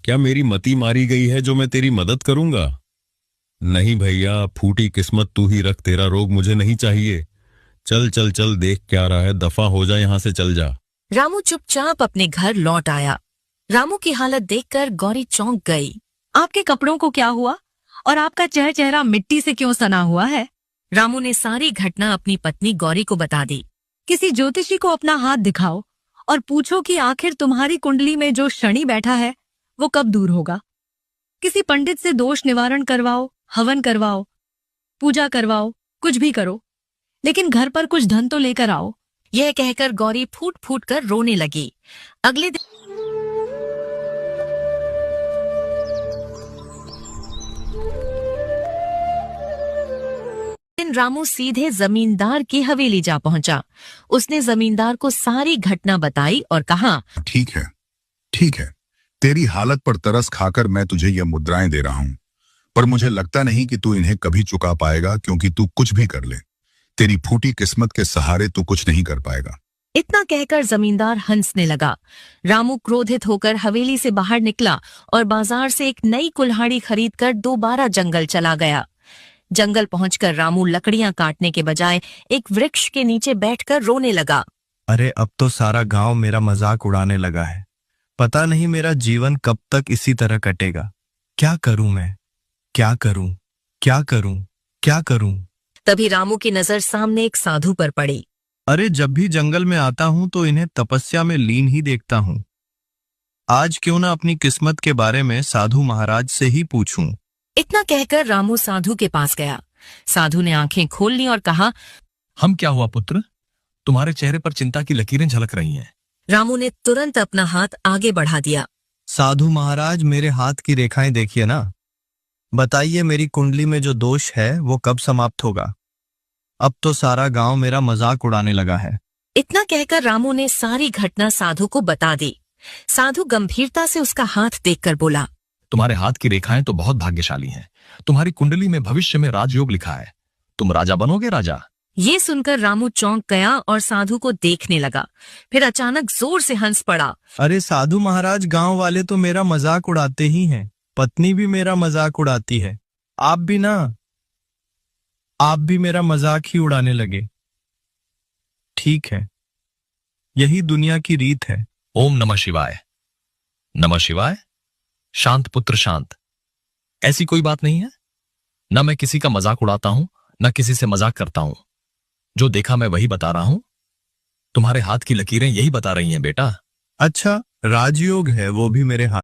क्या मेरी मति मारी गई है जो मैं तेरी मदद करूंगा? नहीं भैया, फूटी किस्मत तू ही रख, तेरा रोग मुझे नहीं चाहिए। चल चल चल, देख क्या रहा है, दफा हो जा यहाँ से, चल जा। रामू चुपचाप अपने घर लौट आया। रामू की हालत देखकर गौरी चौंक गई। आपके कपड़ों को क्या हुआ और आपका चेहरा मिट्टी से क्यों सना हुआ है? रामू ने सारी घटना अपनी पत्नी गौरी को बता दी। किसी ज्योतिषी को अपना हाथ दिखाओ और पूछो कि आखिर तुम्हारी कुंडली में जो शनि बैठा है वो कब दूर होगा। किसी पंडित से दोष निवारण करवाओ, हवन करवाओ, पूजा करवाओ, कुछ भी करो, लेकिन घर पर कुछ धन तो लेकर आओ। यह कहकर गौरी फूट फूट कर रोने लगी। अगले दिन रामू सीधे जमींदार की हवेली जा पहुंचा। उसने जमींदार को सारी घटना बताई और कहा, ठीक है, ठीक है, तेरी हालत पर तरस खाकर मैं तुझे ये मुद्राएं दे रहा हूं, पर मुझे लगता नहीं कि तू इन्हें कभी चुका पाएगा, क्योंकि तू कुछ भी कर ले, तेरी फूटी किस्मत के सहारे तू कुछ नहीं कर पाएगा। इतना कहकर जमींदार हंसने लगा। रामू क्रोधित होकर हवेली से बाहर निकला और बाजार से एक नई कुल्हाड़ी खरीदकर दोबारा जंगल चला गया। जंगल पहुंचकर रामू लकड़ियां काटने के बजाय एक वृक्ष के नीचे बैठकर रोने लगा। अरे अब तो सारा गांव मेरा मजाक उड़ाने लगा है। पता नहीं मेरा जीवन कब तक इसी तरह कटेगा। क्या करूं मैं, क्या करूं, क्या करूं, क्या करूं? तभी रामू की नजर सामने एक साधु पर पड़ी। अरे जब भी जंगल में आता हूं तो इन्हें तपस्या में लीन ही देखता हूं। आज क्यों ना अपनी किस्मत के बारे में साधु महाराज से ही पूछूं। इतना कहकर रामू साधु के पास गया। साधु ने आंखें खोल ली और कहा, हम क्या हुआ पुत्र, तुम्हारे चेहरे पर चिंता की लकीरें झलक रही हैं। रामू ने तुरंत अपना हाथ आगे बढ़ा दिया। साधु महाराज, मेरे हाथ की रेखाएं देखिए ना। बताइए मेरी कुंडली में जो दोष है वो कब समाप्त होगा? अब तो सारा गांव मेरा मजाक उड़ाने लगा है। इतना कहकर रामू ने सारी घटना साधु को बता दी। साधु गंभीरता से उसका हाथ देखकर बोला, तुम्हारे हाथ की रेखाएं तो बहुत भाग्यशाली हैं। तुम्हारी कुंडली में भविष्य में राजयोग लिखा है, तुम राजा बनोगे राजा। ये सुनकर रामू चौंक गया और साधु को देखने लगा। फिर अचानक जोर से हंस पड़ा। अरे साधु महाराज, गांव वाले तो मेरा मजाक उड़ाते ही हैं, पत्नी भी मेरा मजाक उड़ाती है, आप भी ना, आप भी मेरा मजाक ही उड़ाने लगे। ठीक है, यही दुनिया की रीत है। ओम नमः शिवाय। नमः शिवाय। शांत पुत्र शांत। ऐसी कोई बात नहीं है। न मैं किसी का मजाक उड़ाता हूं, न किसी से मजाक करता हूं। जो देखा मैं वही बता रहा हूं। तुम्हारे हाथ की लकीरें यही बता रही हैं बेटा। अच्छा, राजयोग है वो भी मेरे हाथ।